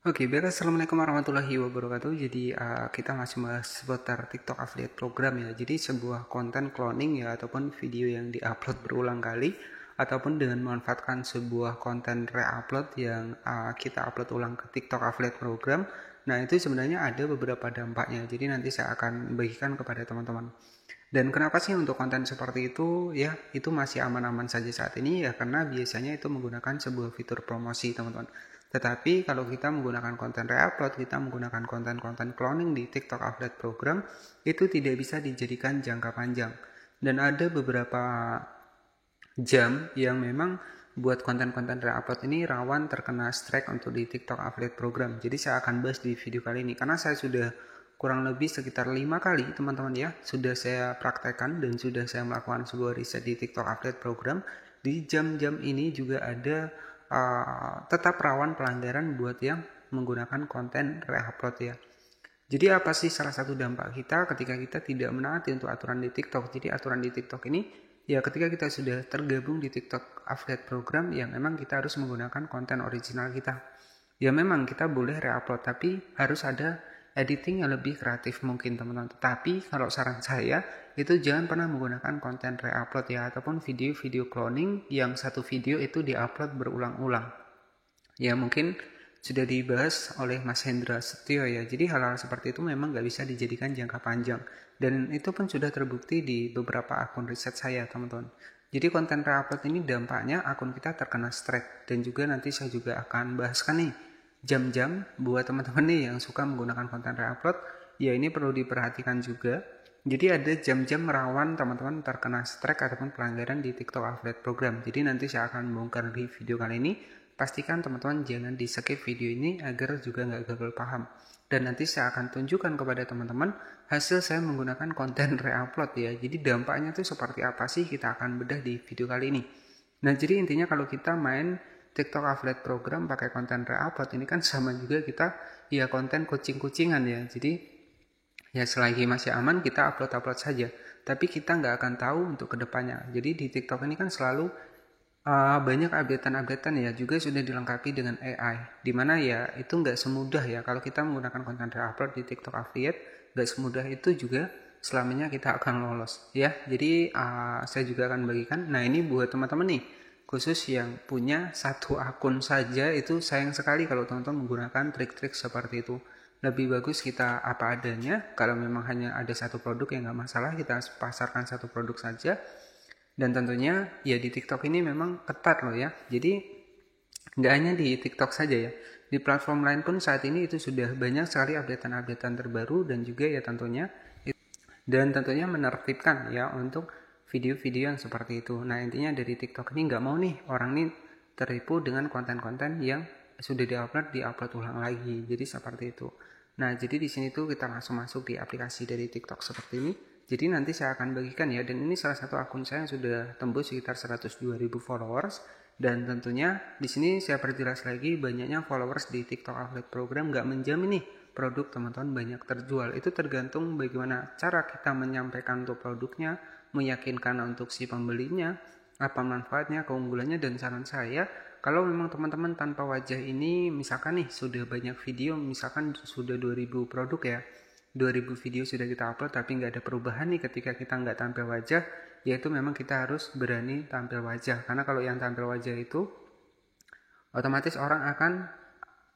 Oke, baik. Assalamualaikum warahmatullahi wabarakatuh. Jadi kita masih bahas seputar TikTok Affiliate Program ya. Jadi sebuah konten cloning ya ataupun video yang diupload berulang kali ataupun dengan memanfaatkan sebuah konten re-upload yang kita upload ulang ke TikTok Affiliate Program. Nah, itu sebenarnya ada beberapa dampaknya. Jadi nanti saya akan bagikan kepada teman-teman. Dan kenapa sih untuk konten seperti itu ya itu masih aman-aman saja saat ini ya karena biasanya itu menggunakan sebuah fitur promosi teman-teman. Tetapi kalau kita menggunakan konten re-upload, kita menggunakan konten-konten cloning di TikTok Affiliate Program itu tidak bisa dijadikan jangka panjang. Dan ada beberapa jam yang memang buat konten-konten re-upload ini rawan terkena strike untuk di TikTok Affiliate Program. Jadi saya akan bahas di video kali ini karena saya sudah kurang lebih sekitar 5 kali teman-teman ya sudah saya praktekkan dan sudah saya melakukan sebuah riset di TikTok Affiliate Program. Di jam-jam ini juga ada tetap rawan pelanggaran buat yang menggunakan konten re-upload ya. Jadi apa sih salah satu dampak kita ketika kita tidak menaati untuk aturan di TikTok? Jadi aturan di TikTok ini ya ketika kita sudah tergabung di TikTok Affiliate Program yang memang kita harus menggunakan konten original kita. Ya memang kita boleh re-upload tapi harus ada editing yang lebih kreatif mungkin teman-teman. Tetapi kalau saran saya itu jangan pernah menggunakan konten re-upload ya ataupun video-video cloning yang satu video itu di-upload berulang-ulang. Ya mungkin sudah dibahas oleh Mas Hendra Setio ya. Jadi hal-hal seperti itu memang nggak bisa dijadikan jangka panjang. Dan itu pun sudah terbukti di beberapa akun riset saya teman-teman. Jadi konten re-upload ini dampaknya akun kita terkena strike. Dan juga nanti saya juga akan bahaskan nih jam-jam buat teman-teman nih yang suka menggunakan konten re-upload. Ya ini perlu diperhatikan juga. Jadi ada jam-jam rawan teman-teman terkena strike ataupun pelanggaran di TikTok Affiliate Program. Jadi nanti saya akan bongkar di video kali ini. Pastikan teman-teman jangan di skip video ini agar juga nggak gagal paham. Dan nanti saya akan tunjukkan kepada teman-teman hasil saya menggunakan konten re-upload ya. Jadi dampaknya tuh seperti apa sih kita akan bedah di video kali ini. Nah jadi intinya kalau kita main TikTok Affiliate Program pakai konten re-upload ini kan sama juga kita ya konten kucing-kucingan ya. Jadi ya selagi masih aman kita upload-upload saja. Tapi kita nggak akan tahu untuk kedepannya. Jadi di TikTok ini kan selalu banyak updatean-updatean ya juga sudah dilengkapi dengan AI dimana ya itu nggak semudah ya kalau kita menggunakan konten re-upload di TikTok Affiliate nggak semudah itu juga selamanya kita akan lolos ya. Jadi saya juga akan bagikan. Nah ini buat teman-teman nih khusus yang punya satu akun saja itu sayang sekali kalau teman-teman menggunakan trik-trik seperti itu. Lebih bagus kita apa adanya. Kalau memang hanya ada satu produk ya nggak masalah, kita pasarkan satu produk saja. Dan tentunya ya di TikTok ini memang ketat loh ya. Jadi nggak hanya di TikTok saja ya. Di platform lain pun saat ini itu sudah banyak sekali updatean-updatean terbaru dan juga ya tentunya menertibkan ya untuk video-video yang seperti itu. Nah intinya dari TikTok ini nggak mau nih orang ini tertipu dengan konten-konten yang sudah diupload ulang lagi. Jadi seperti itu. Nah jadi di sini tuh kita langsung masuk di aplikasi dari TikTok seperti ini. Jadi nanti saya akan bagikan ya, dan ini salah satu akun saya yang sudah tembus sekitar 102.000 followers. Dan tentunya di sini saya perjelas lagi banyaknya followers di TikTok Affiliate Program nggak menjamin nih produk teman-teman banyak terjual. Itu tergantung bagaimana cara kita menyampaikan untuk produknya, meyakinkan untuk si pembelinya, apa manfaatnya, keunggulannya, dan saran saya kalau memang teman-teman tanpa wajah ini misalkan nih sudah banyak video, misalkan sudah 2000 produk ya, 2000 video sudah kita upload tapi nggak ada perubahan nih ketika kita nggak tampil wajah, yaitu memang kita harus berani tampil wajah. Karena kalau yang tampil wajah itu otomatis orang akan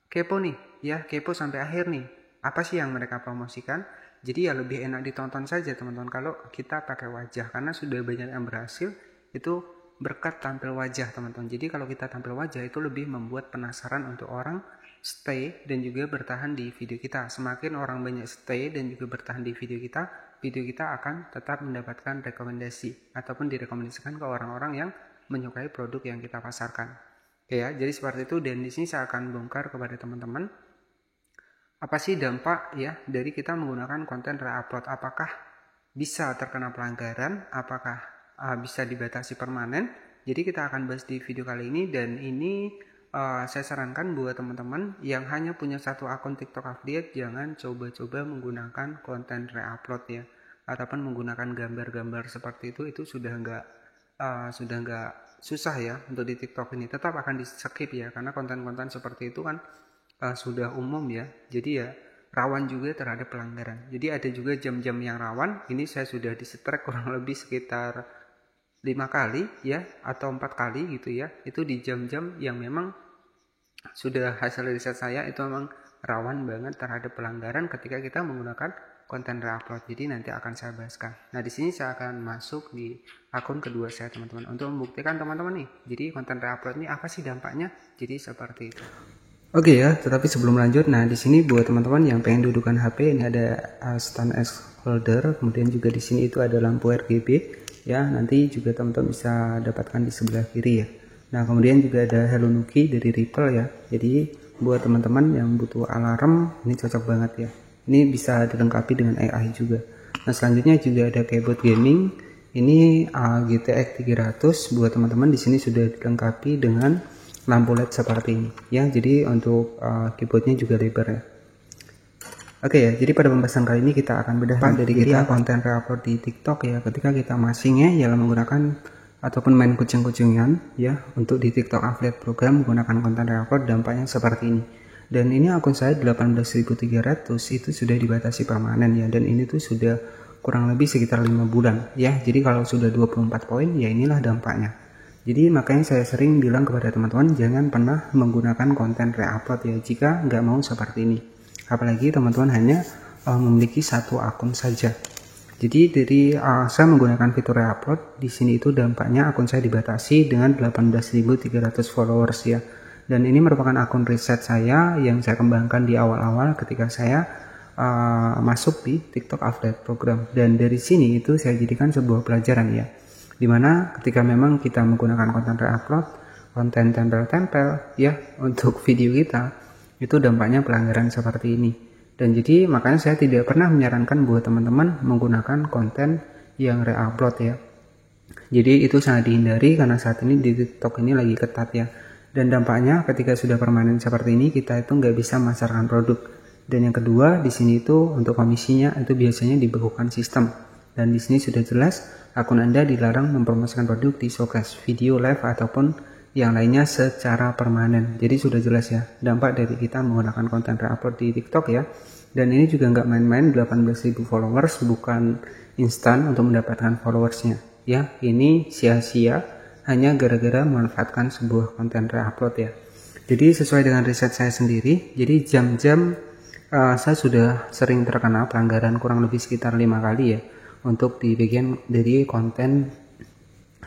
kepo nih ya, kepo sampai akhir nih apa sih yang mereka promosikan. Jadi ya lebih enak ditonton saja teman-teman kalau kita pakai wajah, karena sudah banyak yang berhasil itu berkat tampil wajah teman-teman. Jadi kalau kita tampil wajah itu lebih membuat penasaran untuk orang stay dan juga bertahan di video kita. Semakin orang banyak stay dan juga bertahan di video kita akan tetap mendapatkan rekomendasi ataupun direkomendasikan ke orang-orang yang menyukai produk yang kita pasarkan. Oke ya, jadi seperti itu. Dan di sini saya akan bongkar kepada teman-teman apa sih dampak ya dari kita menggunakan konten re-upload. Apakah bisa terkena pelanggaran, apakah bisa dibatasi permanen. Jadi kita akan bahas di video kali ini, dan ini saya sarankan buat teman-teman yang hanya punya satu akun TikTok Affiliate jangan coba-coba menggunakan konten re-upload ya, ataupun menggunakan gambar-gambar seperti itu sudah nggak susah ya untuk di TikTok ini. Tetap akan di skip ya, karena konten-konten seperti itu kan sudah umum ya, jadi ya rawan juga terhadap pelanggaran. Jadi ada juga jam-jam yang rawan. Ini saya sudah disetrek kurang lebih sekitar 5 kali ya, atau 4 kali gitu ya. Itu di jam-jam yang memang sudah hasil riset saya itu memang rawan banget terhadap pelanggaran ketika kita menggunakan konten reupload. Jadi nanti akan saya bahaskan. Nah, di sini saya akan masuk di akun kedua saya, teman-teman, untuk membuktikan teman-teman nih. Jadi konten reupload ini apa sih dampaknya? Jadi seperti itu. Oke ya, tetapi sebelum lanjut, nah di sini buat teman-teman yang pengen dudukan HP, ini ada stand X holder, kemudian juga di sini itu ada lampu RGB ya, nanti juga teman-teman bisa dapatkan di sebelah kiri ya. Nah, kemudian juga ada Hello Nuki dari Ripple ya. Jadi buat teman-teman yang butuh alarm, ini cocok banget ya. Ini bisa dilengkapi dengan AI juga. Nah, selanjutnya juga ada keyboard gaming. Ini GTX 300, buat teman-teman di sini sudah dilengkapi dengan lampu LED seperti ini ya. Jadi untuk keyboardnya juga lebar ya. Oke ya, jadi pada pembahasan kali ini kita akan bedah dari kita konten reupload di TikTok ya. Ketika kita masing ya menggunakan ataupun main kucing-kucingan ya untuk di TikTok affiliate program menggunakan konten reupload, dampaknya seperti ini. Dan ini akun saya 18.300 itu sudah dibatasi permanen ya, dan ini tuh sudah kurang lebih sekitar 5 bulan ya. Jadi kalau sudah 24 poin ya inilah dampaknya. Jadi makanya saya sering bilang kepada teman-teman jangan pernah menggunakan konten reupload ya jika nggak mau seperti ini. Apalagi teman-teman hanya memiliki satu akun saja. Jadi dari saya menggunakan fitur reupload di sini itu dampaknya akun saya dibatasi dengan 18.300 followers ya. Dan ini merupakan akun riset saya yang saya kembangkan di awal-awal ketika saya masuk di TikTok affiliate program. Dan dari sini itu saya jadikan sebuah pelajaran ya. Dimana ketika memang kita menggunakan konten reupload, konten tempel-tempel ya untuk video kita, itu dampaknya pelanggaran seperti ini. Dan jadi makanya saya tidak pernah menyarankan buat teman-teman menggunakan konten yang reupload ya. Jadi itu sangat dihindari karena saat ini di TikTok ini lagi ketat ya. Dan dampaknya ketika sudah permanen seperti ini, kita itu nggak bisa memasarkan produk. Dan yang kedua di sini itu untuk komisinya itu biasanya dibekukan sistem. Dan di sini sudah jelas akun Anda dilarang mempromosikan produk di showcase, video live ataupun yang lainnya secara permanen. Jadi sudah jelas ya dampak dari kita menggunakan konten reupload di TikTok ya. Dan ini juga nggak main-main, 18.000 followers bukan instan untuk mendapatkan followersnya ya. Ini sia-sia hanya gara-gara memanfaatkan sebuah konten reupload ya. Jadi sesuai dengan riset saya sendiri, jadi jam-jam saya sudah sering terkena pelanggaran kurang lebih sekitar 5 kali ya untuk di bagian dari konten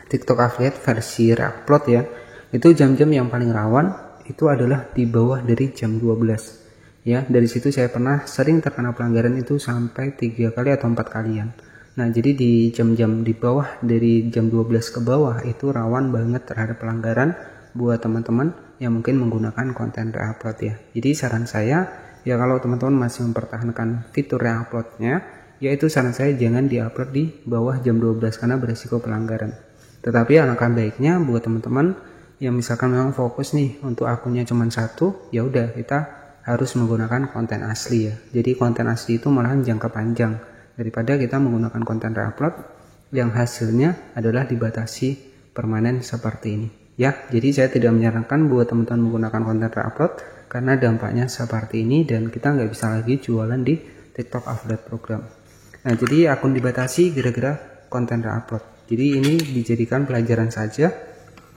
TikTok affiliate versi reupload ya. Itu jam-jam yang paling rawan itu adalah di bawah dari jam 12 ya. Dari situ saya pernah sering terkena pelanggaran itu sampai 3 kali atau 4 kalian. Nah, jadi di jam-jam di bawah dari jam 12 ke bawah itu rawan banget terhadap pelanggaran buat teman-teman yang mungkin menggunakan konten reupload ya. Jadi saran saya ya kalau teman-teman masih mempertahankan fitur reuploadnya, yaitu saran saya jangan diupload di bawah jam 12 karena beresiko pelanggaran. Tetapi alangkah baiknya buat teman-teman yang misalkan memang fokus nih untuk akunnya cuma satu, ya udah kita harus menggunakan konten asli ya. Jadi konten asli itu malahan jangka panjang daripada kita menggunakan konten reupload yang hasilnya adalah dibatasi permanen seperti ini ya. Jadi saya tidak menyarankan buat teman-teman menggunakan konten reupload karena dampaknya seperti ini dan kita nggak bisa lagi jualan di TikTok affiliate program. Nah, jadi akun dibatasi gara-gara konten reupload. Jadi ini dijadikan pelajaran saja.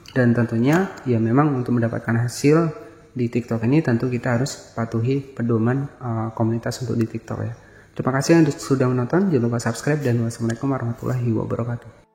Dan tentunya ya memang untuk mendapatkan hasil di TikTok ini tentu kita harus patuhi pedoman komunitas untuk di TikTok ya. Terima kasih yang sudah menonton. Jangan lupa subscribe dan wassalamualaikum warahmatullahi wabarakatuh.